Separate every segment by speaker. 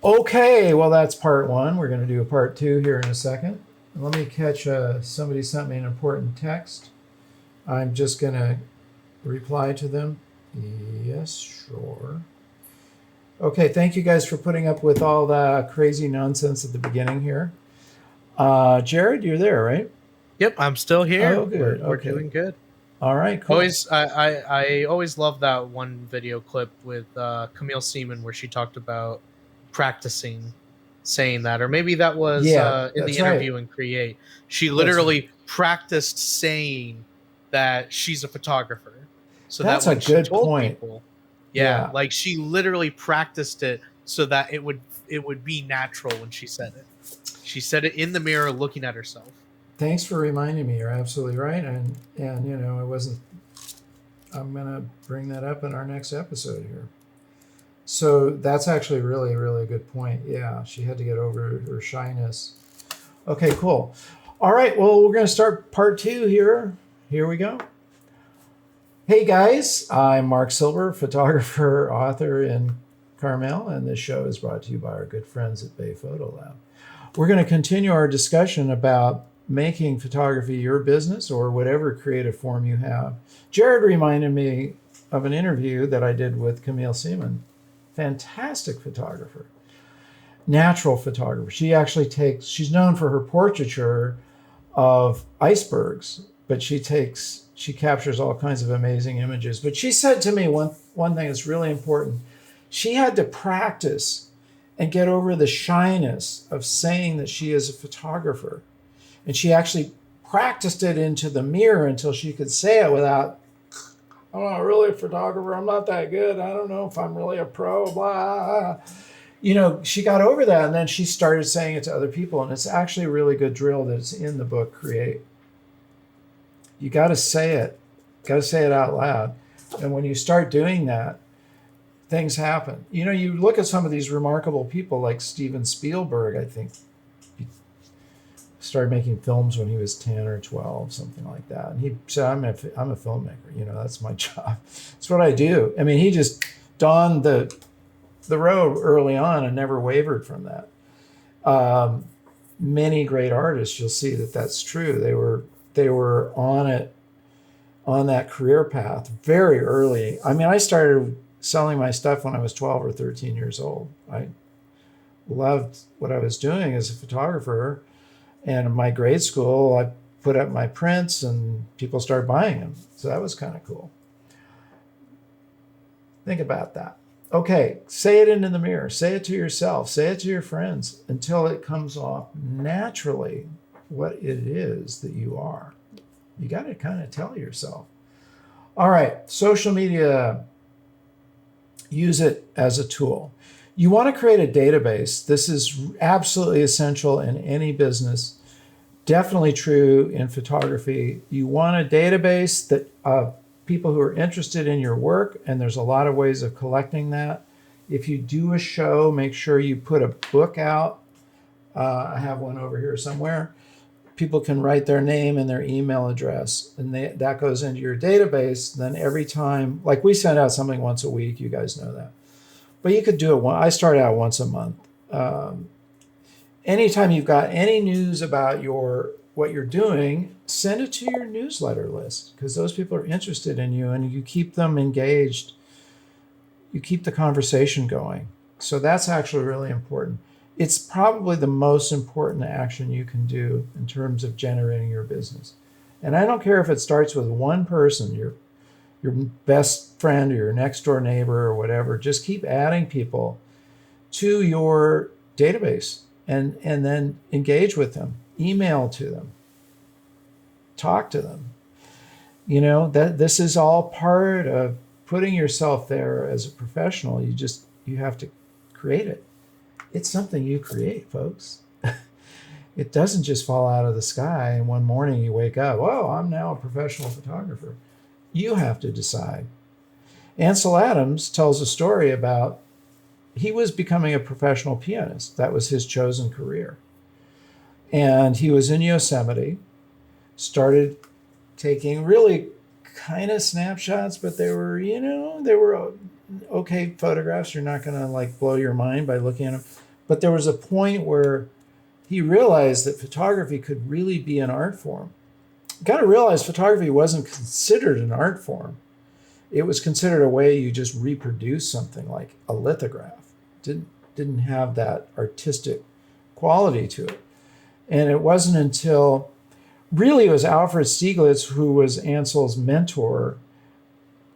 Speaker 1: Okay, well, that's part one. We're going to do a part two here in a second. Let me catch somebody sent me an important text. I'm just going to reply to them. Yes, sure. Okay, thank you guys for putting up with all the crazy nonsense at the beginning here. Jared, you're there, right?
Speaker 2: Yep, I'm still
Speaker 1: Oh,
Speaker 2: here. We're
Speaker 1: good.
Speaker 2: we're
Speaker 1: Okay.
Speaker 2: doing good.
Speaker 1: All right, cool.
Speaker 2: I always love that one video clip with Camille Seaman where she talked about practicing saying that, or maybe that was
Speaker 1: Yeah,
Speaker 2: in the
Speaker 1: that's right.
Speaker 2: interview in Create. She
Speaker 1: That's right.
Speaker 2: literally practiced saying that she's a photographer, so that
Speaker 1: That's a
Speaker 2: when she
Speaker 1: good
Speaker 2: told
Speaker 1: point.
Speaker 2: people, yeah,
Speaker 1: Yeah.
Speaker 2: like she literally practiced it so that it would be natural when she said it. She said it in the mirror, looking at herself.
Speaker 1: Thanks for reminding me. You're absolutely right. And you know, I wasn't I'm going to bring that up in our next episode here. So that's actually really, really a good point. Yeah, she had to get over her shyness. Okay, cool. All right, well, we're going to start part two here. Here we go. Hey guys, I'm Marc Silber, photographer, author in Carmel, and this show is brought to you by our good friends at Bay Photo Lab. We're going to continue our discussion about making photography your business or whatever creative form you have. Jared reminded me of an interview that I did with Camille Seaman. Fantastic photographer, natural photographer. She's known for her portraiture of icebergs, but she captures all kinds of amazing images. But she said to me one thing that's really important. She had to practice and get over the shyness of saying that she is a photographer. And she actually practiced it into the mirror until she could say it without, I'm not really a photographer. I'm not that good. I don't know if I'm really a pro, blah. You know, she got over that and then she started saying it to other people. And it's actually a really good drill that's in the book, Create. You got to say it out loud. And when you start doing that, things happen. You know, you look at some of these remarkable people like Steven Spielberg, I think he started making films when he was 10 or 12, something like that. And he said, I'm a filmmaker. You know, that's my job. That's what I do. I mean, he just donned the road early on and never wavered from that. Um, Many great artists, you'll see that that's true. They were on it, on that career path very early. I mean, I started selling my stuff when I was 12 or 13 years old. I loved what I was doing as a photographer. And in my grade school, I put up my prints and people started buying them. So that was kind of cool. Think about that. Okay, say it into the mirror. Say it to yourself. Say it to your friends until it comes off naturally what it is that you are. You got to kind of tell yourself. All right, social media, use it as a tool. You want to create a database. This is absolutely essential in any business. Definitely true in photography. You want a database that of people who are interested in your work, and there's a lot of ways of collecting that. If you do a show, make sure you put a book out. I have one over here somewhere. People can write their name and their email address, and that goes into your database. Then every time, like we send out something once a week, you guys know that. But you could do it I start out once a month. Um, Anytime you've got any news about your what you're doing, send it to your newsletter list because those people are interested in you and you keep them engaged. You keep the conversation going. So that's actually really important. It's probably the most important action you can do in terms of generating your business. And I don't care if it starts with one person, your best friend or your next door neighbor or whatever. Just keep adding people to your database and then engage with them, email to them, talk to them. You know, that this is all part of putting yourself there as a professional. You have to create it. It's something you create, folks. It doesn't just fall out of the sky and one morning you wake up, whoa, I'm now a professional photographer. You have to decide. Ansel Adams tells a story about he was becoming a professional pianist. That was his chosen career. And he was in Yosemite, started taking really kind of snapshots, but they were okay photographs. You're not going to like blow your mind by looking at them. But there was a point where he realized that photography could really be an art form. You got to realize photography wasn't considered an art form. It was considered a way you just reproduce something, like a lithograph. Didn't have that artistic quality to it. And it wasn't until really it was Alfred Stieglitz, who was Ansel's mentor,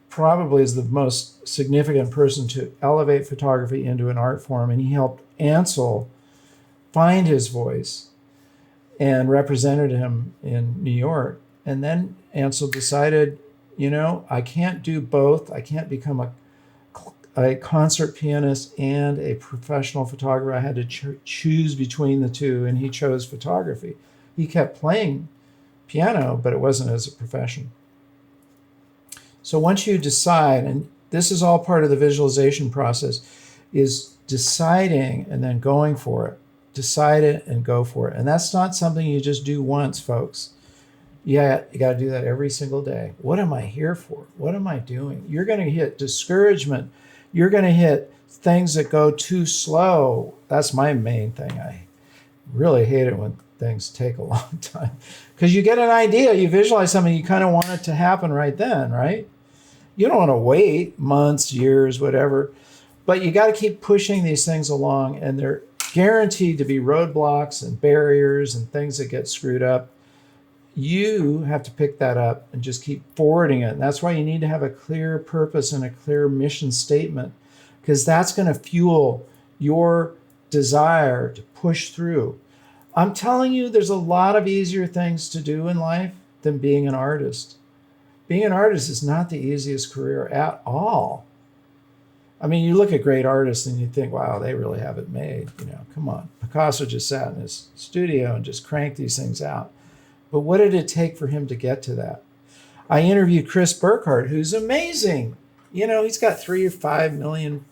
Speaker 1: probably is the most significant person to elevate photography into an art form. And he helped Ansel find his voice and represented him in New York. And then Ansel decided, I can't do both. I can't become a concert pianist and a professional photographer. I had to choose between the two, and he chose photography. He kept playing piano, but it wasn't as a profession. So once you decide, and this is all part of the visualization process, is deciding and then going for it. Decide it and go for it. And that's not something you just do once, folks. Yeah, you got to do that every single day. What am I here for? What am I doing? You're going to hit discouragement. You're going to hit things that go too slow. That's my main thing. I really hate it when things take a long time, because you get an idea, you visualize something, you kind of want it to happen right then, right? You don't want to wait months, years, whatever, but you got to keep pushing these things along, and they're guaranteed to be roadblocks and barriers and things that get screwed up. You have to pick that up and just keep forwarding it. And that's why you need to have a clear purpose and a clear mission statement, because that's going to fuel your desire to push through. I'm telling you, there's a lot of easier things to do in life than being an artist. Being an artist is not the easiest career at all. I mean, you look at great artists and you think, wow, they really have it made. Come on. Picasso just sat in his studio and just cranked these things out. But what did it take for him to get to that? I interviewed Chris Burkhardt, who's amazing. He's got 3 or 5 million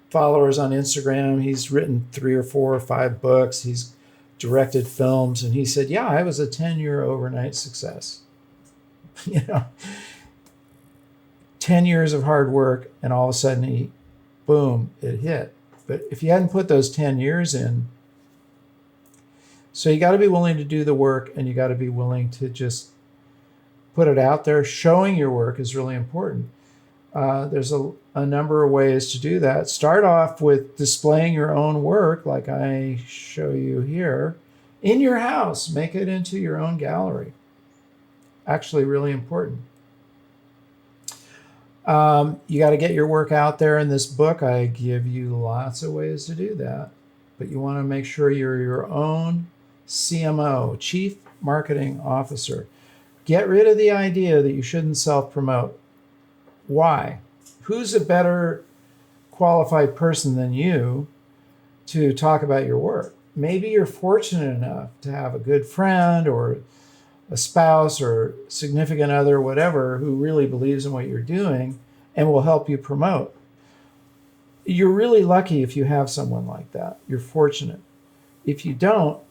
Speaker 1: followers on Instagram. He's written 3 or 4 or 5 books. He's directed films. And he said, yeah, I was a 10-year overnight success. 10 years of hard work, and all of a sudden boom, it hit. But if you hadn't put those 10 years in, so you got to be willing to do the work, and you got to be willing to just put it out there. Showing your work is really important. There's a number of ways to do that. Start off with displaying your own work, like I show you here, in your house. Make it into your own gallery. Actually, really important. You got to get your work out there. In this book, I give you lots of ways to do that. But you want to make sure you're your own CMO, Chief Marketing Officer. Get rid of the idea that you shouldn't self-promote. Why? Who's a better qualified person than you to talk about your work? Maybe you're fortunate enough to have a good friend or a spouse or significant other, whatever, who really believes in what you're doing and will help you promote. You're really lucky if you have someone like that. You're fortunate. If you don't,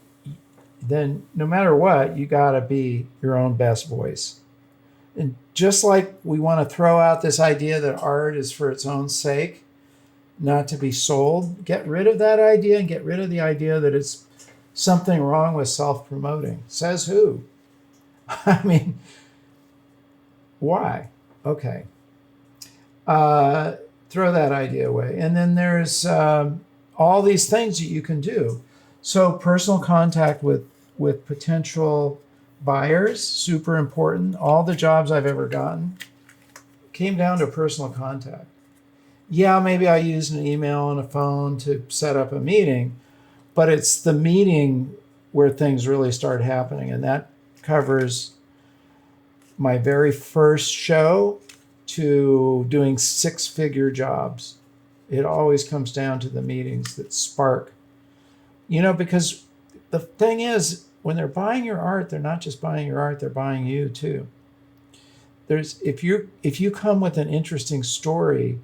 Speaker 1: then no matter what, you got to be your own best voice. And just like we want to throw out this idea that art is for its own sake, not to be sold, get rid of that idea and get rid of the idea that it's something wrong with self-promoting. Says who? I mean, why? Okay. Throw that idea away. And then there's all these things that you can do. So personal contact with potential buyers, super important. All the jobs I've ever gotten came down to personal contact. Yeah, maybe I used an email and a phone to set up a meeting, but it's the meeting where things really start happening. And that covers my very first show to doing 6-figure jobs. It always comes down to the meetings that spark. Because the thing is, when they're buying your art, they're not just buying your art, they're buying you too. If you come with an interesting story,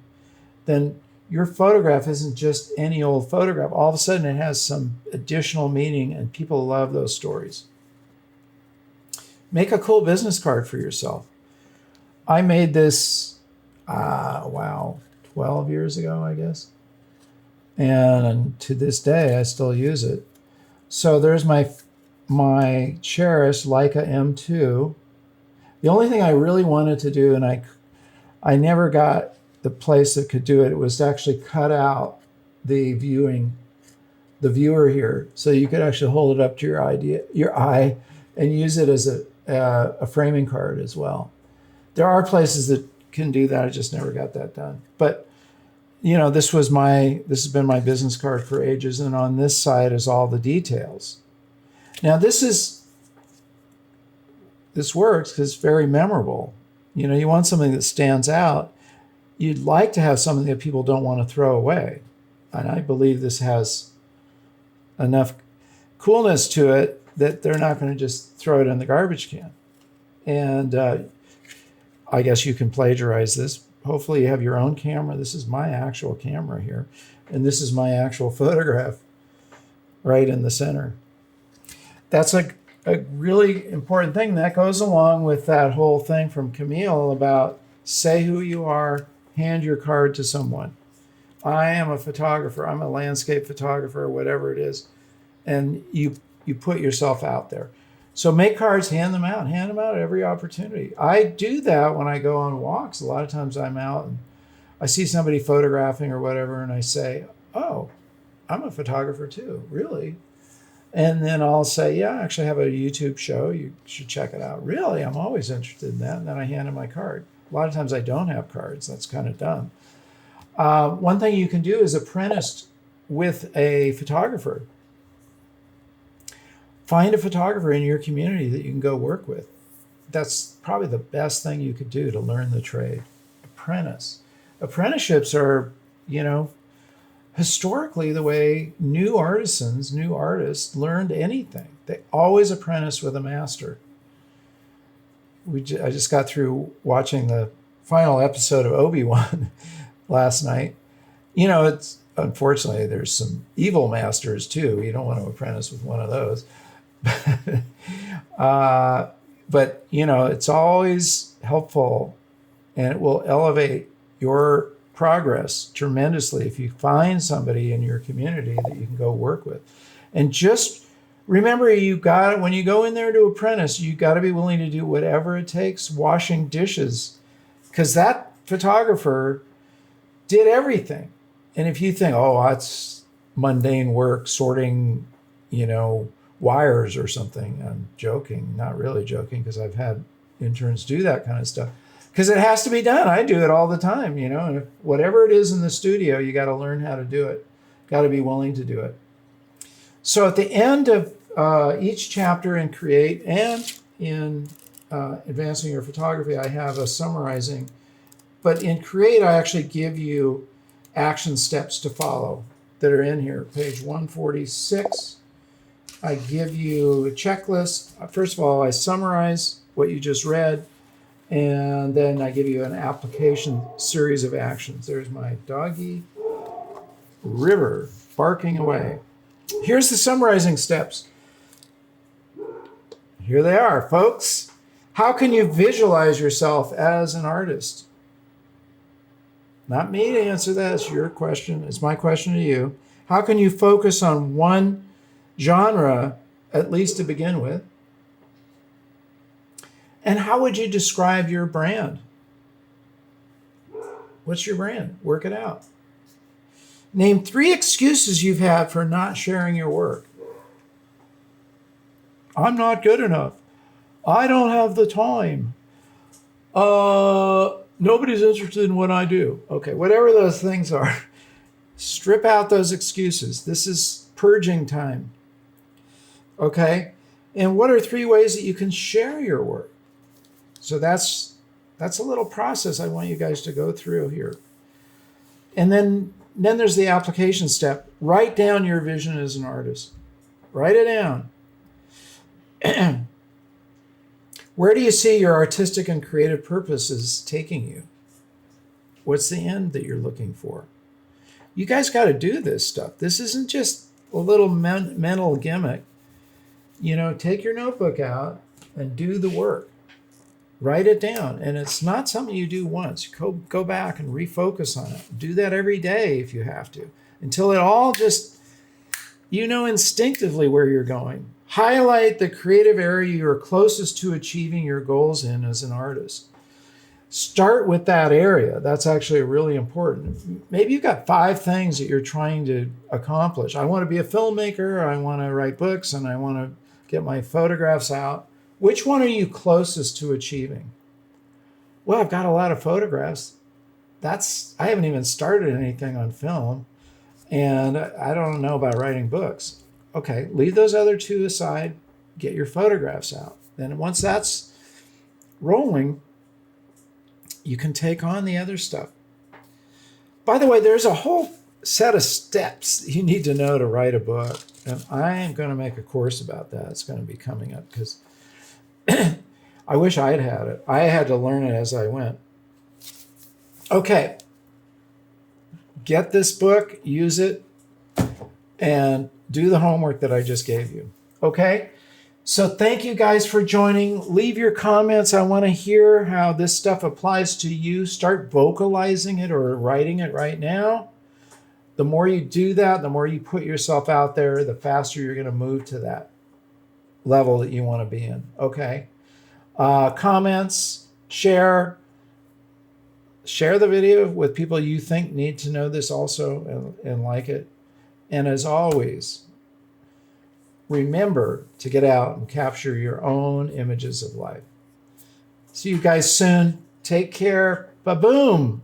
Speaker 1: then your photograph isn't just any old photograph. All of a sudden it has some additional meaning, and people love those stories. Make a cool business card for yourself. I made this, 12 years ago, I guess. and to this day I still use it. So there's my cherished Leica M2. The only thing I really wanted to do, and I never got the place that could do it, was to actually cut out the viewer here, so you could actually hold it up to your eye, and use it as a framing card as well. There are places that can do that. I just never got that done. But this has been my business card for ages, and on this side is all the details. Now this works because it's very memorable. You want something that stands out. You'd like to have something that people don't want to throw away. And I believe this has enough coolness to it that they're not going to just throw it in the garbage can. And I guess you can plagiarize this. Hopefully you have your own camera. This is my actual camera here. And this is my actual photograph right in the center. That's a really important thing. That goes along with that whole thing from Camille about say who you are, hand your card to someone. I am a photographer. I'm a landscape photographer, whatever it is. And you put yourself out there. So make cards, hand them out at every opportunity. I do that when I go on walks. A lot of times I'm out and I see somebody photographing or whatever, and I say, oh, I'm a photographer too, really? And then I'll say, yeah, I actually have a YouTube show. You should check it out. Really? I'm always interested in that. And then I hand them my card. A lot of times I don't have cards. That's kind of dumb. One thing you can do is apprentice with a photographer. Find a photographer in your community that you can go work with. That's probably the best thing you could do to learn the trade. Apprentice. Apprenticeships are, historically the way new artists learned anything. They always apprentice with a master. I just got through watching the final episode of Obi-Wan last night. It's unfortunately there's some evil masters too. You don't want to apprentice with one of those. But it's always helpful, and it will elevate your progress tremendously if you find somebody in your community that you can go work with. And just remember, when you go in there to apprentice, you got to be willing to do whatever it takes, washing dishes, because that photographer did everything. And if you think, oh, that's mundane work, sorting, wires or something, I'm joking, not really joking, because I've had interns do that kind of stuff. Because it has to be done. I do it all the time, and whatever it is in the studio, you got to learn how to do it. Got to be willing to do it. So at the end of each chapter in Create and in Advancing Your Photography, I have a summarizing. But in Create, I actually give you action steps to follow that are in here. Page 146, I give you a checklist. First of all, I summarize what you just read. And then I give you an application series of actions. There's my doggy River barking away. Here's the summarizing steps. Here they are, folks. How can you visualize yourself as an artist? Not me to answer that. It's your question. It's my question to you. How can you focus on one genre, at least to begin with? And how would you describe your brand? What's your brand? Work it out. Name 3 excuses you've had for not sharing your work. I'm not good enough. I don't have the time. Nobody's interested in what I do. Okay, whatever those things are, strip out those excuses. This is purging time. Okay? And what are 3 ways that you can share your work? So that's a little process I want you guys to go through here. And then there's the application step. Write down your vision as an artist. Write it down. Where do you see your artistic and creative purposes taking you? What's the end that you're looking for? You guys got to do this stuff. This isn't just a little mental gimmick. Take your notebook out and do the work. Write it down. And it's not something you do once. Go back and refocus on it. Do that every day if you have to, until it all just, you know, instinctively where you're going. Highlight the creative area you're closest to achieving your goals in as an artist. Start with that area. That's actually really important. Maybe you've got 5 things that you're trying to accomplish. I want to be a filmmaker, I want to write books, and I want to get my photographs out. Which one are you closest to achieving? Well, I've got a lot of photographs. I haven't even started anything on film, and I don't know about writing books. Okay, leave those other 2 aside, get your photographs out. Then once that's rolling, you can take on the other stuff. By the way, there's a whole set of steps you need to know to write a book. And I am going to make a course about that. It's going to be coming up because I wish I had had it. I had to learn it as I went. Okay. Get this book, use it, and do the homework that I just gave you. Okay? So thank you guys for joining. Leave your comments. I want to hear how this stuff applies to you. Start vocalizing it or writing it right now. The more you do that, the more you put yourself out there, the faster you're going to move to that level that you want to be in. Okay? Comments, share the video with people you think need to know this also and like it. And as always, remember to get out and capture your own images of life. See you guys soon. Take care. Ba-boom.